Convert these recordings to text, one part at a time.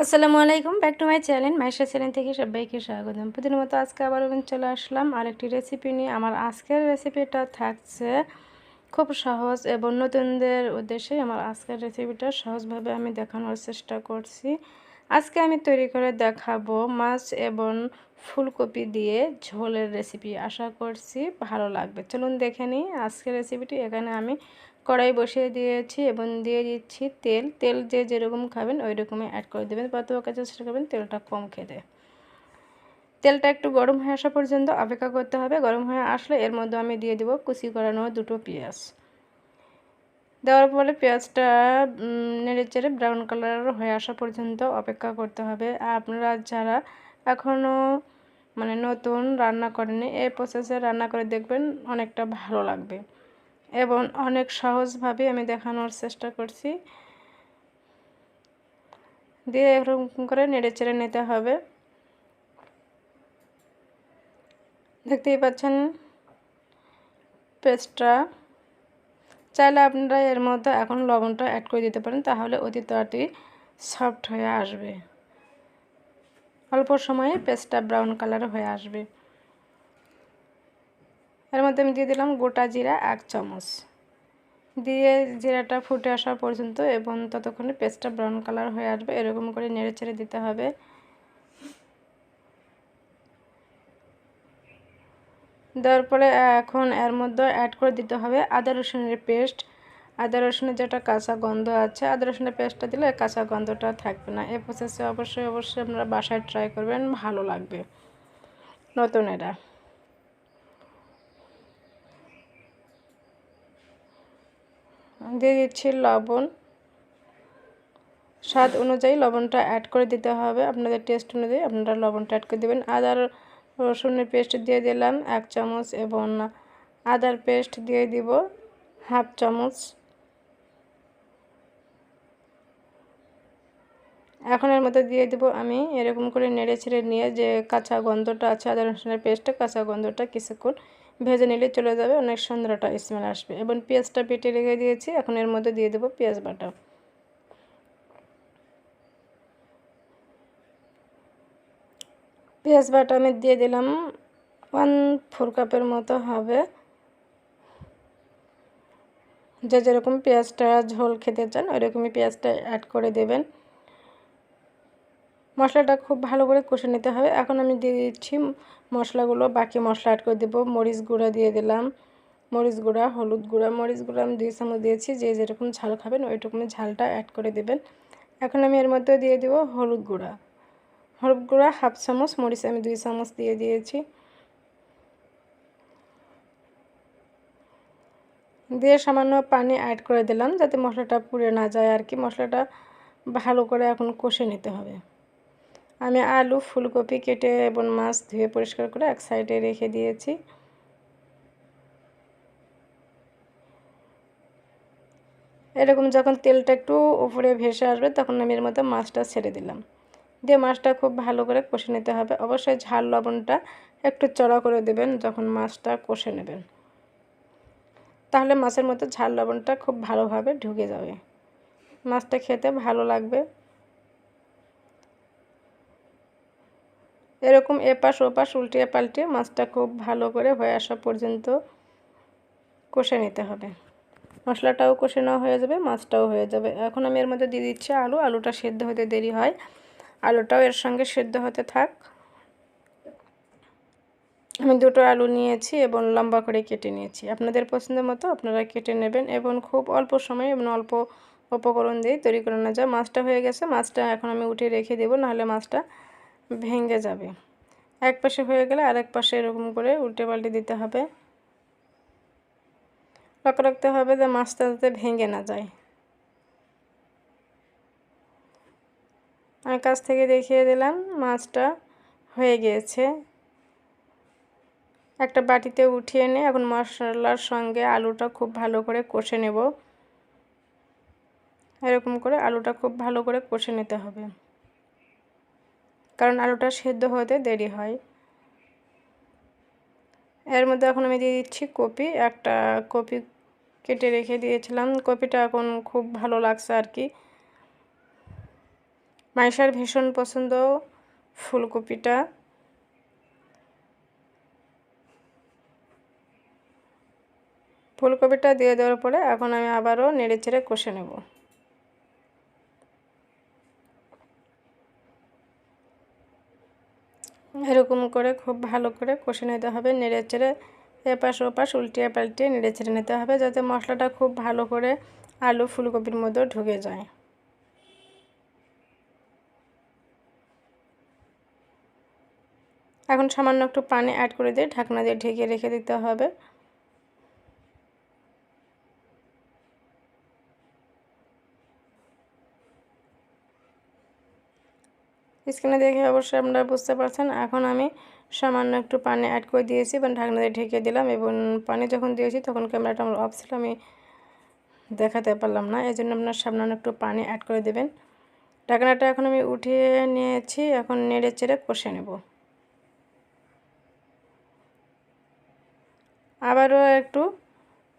আসসালামু আলাইকুম, back to my channel Maisha channel থেকে সবাইকে স্বাগতম। প্রতিদিনের মতো আজকে আবারও চলে আসলাম আরেকটি রেসিপি নিয়ে। আমার আজকের রেসিপিটা থাকছে খুব সহজ এবং নতুনদের উদ্দেশ্যে আমার আজকের রেসিপিটা সহজভাবে আমি দেখানোর চেষ্টা করছি। আজকে আমি তৈরি করে দেখাবো মাছ এবং ফুলকপি দিয়ে ঝোলের রেসিপি। আশা করছি ভালো লাগবে। চলুন দেখে নিই আজকের রেসিপিটি। এখানে আমি কড়াই বসিয়ে দিয়েছি এবং দিয়ে দিচ্ছি তেল যে যেরকম খাবেন ওই রকমই অ্যাড করে দেবেন, পাতলা চেষ্টা করবেন তেলটা কম খেতে। তেলটা একটু গরম হয়ে আসা পর্যন্ত অপেক্ষা করতে হবে। গরম হয়ে আসলে এর মধ্যে আমি দিয়ে দেবো কুচি করানো দুটো পেঁয়াজ। দেওয়ার পরে পেঁয়াজটা নেড়েচেড়ে ব্রাউন কালার হয়ে আসা পর্যন্ত অপেক্ষা করতে হবে। আপনারা যারা এখনও নতুন রান্না করেনি, এই প্রসেসে রান্না করে দেখবেন অনেকটা ভালো লাগবে এবং অনেক সহজভাবে আমি দেখানোর চেষ্টা করছি। দিয়ে এরকম করে নেড়েচেড়ে নিতে হবে। দেখতেই পাচ্ছেন পেস্টটা। চাইলে আপনারা এর মধ্যে এখন লবণটা অ্যাড করে দিতে পারেন, তাহলে অতি তাড়াতাড়ি সফট হয়ে আসবে। অল্প সময়ে পেস্টটা ব্রাউন কালার হয়ে আসবে। এর মধ্যে আমি দিয়ে দিলাম গোটা জিরা 1 চামচ। দিয়ে জিরাটা ফুটে আসা পর্যন্ত এবং ততক্ষণে পেস্টটা ব্রাউন কালার হয়ে আসবে এরকম করে নেড়েচেড়ে দিতে হবে। দেওয়ার পরে এখন এর মধ্যে অ্যাড করে দিতে হবে আদা রসুনের পেস্ট। আদা রসুনের যেটা কাঁচা গন্ধ আছে, আদা রসুনের পেস্টটা দিলে কাঁচা গন্ধটা থাকবে না। এই প্রসেসে অবশ্যই আপনারা বাসায় ট্রাই করবেন, ভালো লাগবে নতুনেরা। দিয়ে দিচ্ছি লবণ। স্বাদ অনুযায়ী লবণটা অ্যাড করে দিতে হবে। আপনাদের টেস্ট অনুযায়ী আপনারা লবণটা অ্যাড করে দেবেন। আদা রসুনের পেস্ট দিয়ে দিলাম 1 চামচ এবং আদার পেস্ট দিয়ে দিব 1/2 চামচ। এখন এর মধ্যে দিয়ে দেবো আমি এরকম করে নেড়ে ছেড়ে নিয়ে যে কাঁচা গন্ধটা আছে আদা রসুনের পেস্টে, কাঁচা গন্ধটা কিছুক্ষণ ভেজে নিলে চলে যাবে, অনেক সুন্দর একটা স্মেল আসবে। এবং পেঁয়াজটা বেটে রেখে দিয়েছি, এখন এর মধ্যে দিয়ে দেবো পেঁয়াজ বাটা। পেঁয়াজ বাটা আমি দিয়ে দিলাম 1/4 কাপের মতো হবে। যে যেরকম পেঁয়াজটা ঝোল খেতে চান ওইরকমই পেঁয়াজটা অ্যাড করে দেবেন। মশলাটা খুব ভালো করে কষে নিতে হবে। এখন আমি দিয়ে দিচ্ছি মশলাগুলো, বাকি মশলা অ্যাড করে দেবো। মরিচ গুঁড়া দিয়ে দিলাম, মরিচ গুঁড়া, হলুদ গুঁড়া। মরিচ গুঁড়া আমি 2 চামচ দিয়েছি, যে যেরকম ঝাল খাবেন ওইটুকুনি ঝালটা অ্যাড করে দেবেন। এখন আমি এর মধ্যে দিয়ে দেবো হলুদ গুঁড়া। হলুদ গুঁড়া 1/2 চামচ, মরিচ আমি 2 চামচ দিয়ে দিয়েছি। দিয়ে সামান্য পানি অ্যাড করে দিলাম যাতে মশলাটা পুড়ে না যায় আর কি। মশলাটা ভালো করে এখন কষে নিতে হবে। আমি আলু, ফুলকপি কেটে এবং মাছ ধুয়ে পরিষ্কার করে এক সাইডে রেখে দিয়েছি। এরকম যখন তেলটা একটু উপরে ভেসে আসবে তখন আমি এর মধ্যে মাছটা ছেড়ে দিলাম। দিয়ে মাছটা খুব ভালো করে কষে নিতে হবে। অবশ্যই ঝাল লবণটা একটু চড়া করে দেবেন যখন মাছটা কষে নেবেন, তাহলে মাছের মধ্যে ঝাল লবণটা খুব ভালোভাবে ঢুকে যাবে, মাছটা খেতে ভালো লাগবে। এরকম এপাশ ওপাশ উল্টিয়ে পাল্টিয়ে মাছটা খুব ভালো করে হয়ে আসা পর্যন্ত কষে নিতে হবে। মশলাটাও কষে নেওয়া হয়ে যাবে, মাছটাও হয়ে যাবে। এখন আমি এর মধ্যে দিয়ে দিচ্ছি আলু। আলুটা সেদ্ধ হতে দেরি হয়, আলুটাও এর সঙ্গে সেদ্ধ হতে থাক। আমি 2টো আলু নিয়েছি এবং লম্বা করে কেটে নিয়েছি। আপনাদের পছন্দের মতো আপনারা কেটে নেবেন এবং খুব অল্প সময় এবং অল্প উপকরণ দিয়ে তৈরি করে নেওয়া যায়। মাছটা হয়ে গেছে, মাছটা এখন আমি উঠে রেখে দেবো, নাহলে মাছটা ভেঙে যাবে। এক পাশে হয়ে গেলে আরেক পাশে এরকম করে উল্টে পাল্টে দিতে হবে। লক্ষ্য রাখতে হবে যে মাছটা যাতে ভেঙে না যায়। আমি কাছ থেকে দেখিয়ে দিলাম মাছটা হয়ে গিয়েছে। একটা বাটিতে উঠিয়ে নিয়ে এখন মশলার সঙ্গে আলুটা খুব ভালো করে কষে নেব। এরকম করে আলুটা খুব ভালো করে কষে নিতে হবে, কারণ আলুটা সেদ্ধ হতে দেরি হয়। এর মধ্যে এখন আমি দিয়ে দিচ্ছি কপি। একটা কপি কেটে রেখে দিয়েছিলাম, কপিটা এখন খুব ভালো লাগছে আর কি। মাইশার ভীষণ পছন্দ ফুলকপিটা। ফুলকপিটা দিয়ে দেওয়ার পরে এখন আমি আবারও নেড়েচেড়ে কষে নেব। এরকম করে খুব ভালো করে কষে নিতে হবে, নেড়েচেড়ে এপাশ ওপাশ উল্টিয়ে পাল্টিয়ে নেড়েচেড়ে নিতে হবে, যাতে মশলাটা খুব ভালো করে আলু ফুলকপির মধ্যে ঢুকে যায়। এখন সামান্য একটু পানি অ্যাড করে দিয়ে ঢাকনা দিয়ে ঢেকে রেখে দিতে হবে। স্ক্রিনে দেখে অবশ্যই আপনারা বুঝতে পারছেন। এখন আমি সামান্য একটু পানি অ্যাড করে দিয়েছি এবং ঢাকনা দিয়ে ঢেকে দিলাম, এবং পানি যখন দিয়েছি তখন ক্যামেরাটা আমার অফ ছিল, আমি দেখাতে পারলাম না, এই জন্য আপনার সামান্য একটু পানি অ্যাড করে দেবেন। ঢাকনাটা এখন আমি উঠিয়ে নিয়েছি, এখন নেড়ে চেড়ে কষে নেব। আবারও একটু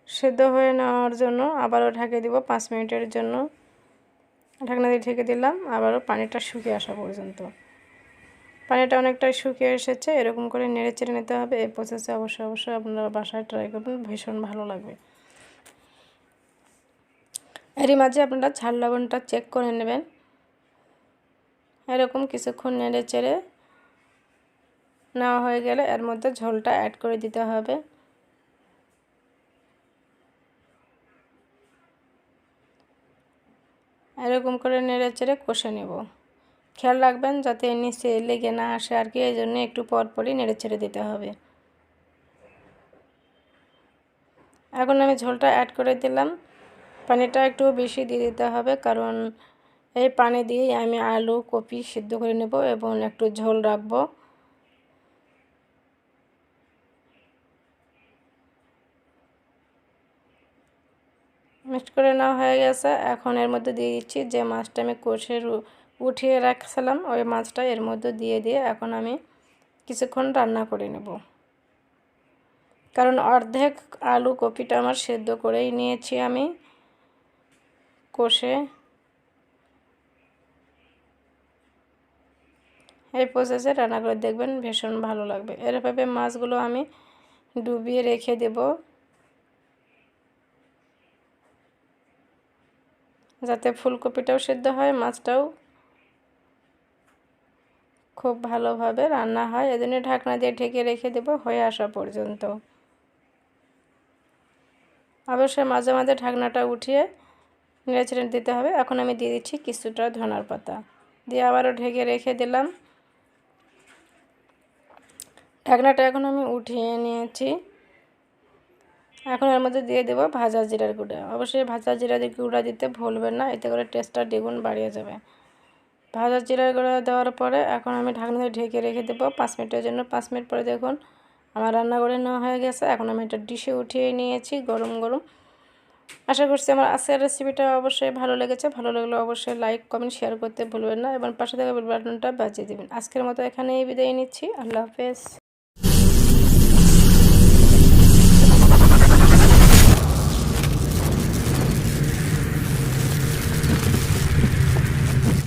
সেদ্ধ হয়ে নেওয়ার জন্য আবারও ঢেকে দিব 5 মিনিটের জন্য। ঢাকনা দিয়ে ঢেকে দিলাম আবারও পানিটা শুকিয়ে আসা পর্যন্ত। পানিটা অনেকটাই শুকিয়ে এসেছে, এরকম করে নেড়ে চেড়ে নিতে হবে। এই প্রসেসে অবশ্যই আপনারা বাসায় ট্রাই করবেন, ভীষণ ভালো লাগবে। এরই মাঝে আপনারা ঝাল লবণটা চেক করে নেবেন। এরকম কিছুক্ষণ নেড়ে চেড়ে নেওয়া হয়ে গেলে এর মধ্যে ঝোলটা অ্যাড করে দিতে হবে। এরকম করে নেড়ে চেড়ে কষে নেব। খেয়াল রাখবেন যাতে নিচে লেগে না আসে আর কি, এই জন্য একটু পরপরই নেড়ে চেড়ে দিতে হবে। এখন আমি ঝোলটা অ্যাড করে দিলাম। পানিটা একটু বেশি দিয়ে দিতে হবে, কারণ এই পানি দিয়েই আমি আলু কপি সিদ্ধ করে নেব এবং একটু ঝোল রাখবো। মিক্সড করে নেওয়া হয়ে গেছে। এখন এর মধ্যে দিয়ে দিচ্ছি যে মাছটা আমি কষে উঠিয়ে রাখছিলাম, ওই মাছটা এর মধ্যে দিয়ে এখন আমি কিছুক্ষণ রান্না করে নেব। কারণ অর্ধেক আলু কপিটা আমার সেদ্ধ করেই নিয়েছি আমি কষে। এই প্রসেসে রান্না করে দেখবেন, ভীষণ ভালো লাগবে। এরভাবে মাছগুলো আমি ডুবিয়ে রেখে দেব, যাতে ফুলকপিটাও সেদ্ধ হয়, মাছটাও খুব ভালোভাবে রান্না হয়। এজন্য ঢাকনা দিয়ে ঢেকে রেখে দেব হয়ে আসা পর্যন্ত। অবশ্যই মাঝে মাঝে ঢাকনাটা উঠিয়ে নেড়েচেড়ে দিতে হবে। এখন আমি দিয়ে দিচ্ছি কিছুটা ধনার পাতা, দিয়ে আবারও ঢেকে রেখে দিলাম। ঢাকনাটা এখন আমি উঠিয়ে নিয়েছি। এখন এর মধ্যে দিয়ে দেব ভাজা জিরার গুঁড়া। অবশ্যই ভাজা জিরার গুঁড়া দিতে ভুলবেন না, এতে করে টেস্টটা দ্বিগুণ বাড়িয়ে যাবে। ভাজা জিরার গুঁড়া দেওয়ার পরে এখন আমি ঢাকনা দিয়ে ঢেকে রেখে দেবো 5 মিনিটের জন্য। 5 মিনিট পরে দেখুন আমার রান্না করে নেওয়া হয়ে গেছে। এখন আমি একটা ডিশে উঠিয়ে নিয়েছি গরম গরম। আশা করছি আমার আজকের রেসিপিটা অবশ্যই ভালো লেগেছে। ভালো লাগলে অবশ্যই লাইক কমেন্ট শেয়ার করতে ভুলবেন না, এবং পাশে থাকা বেল বাটনটা বাজিয়ে দেবেন। আজকের মতো এখানেই বিদায় নিচ্ছি। আল্লাহ হাফেজ।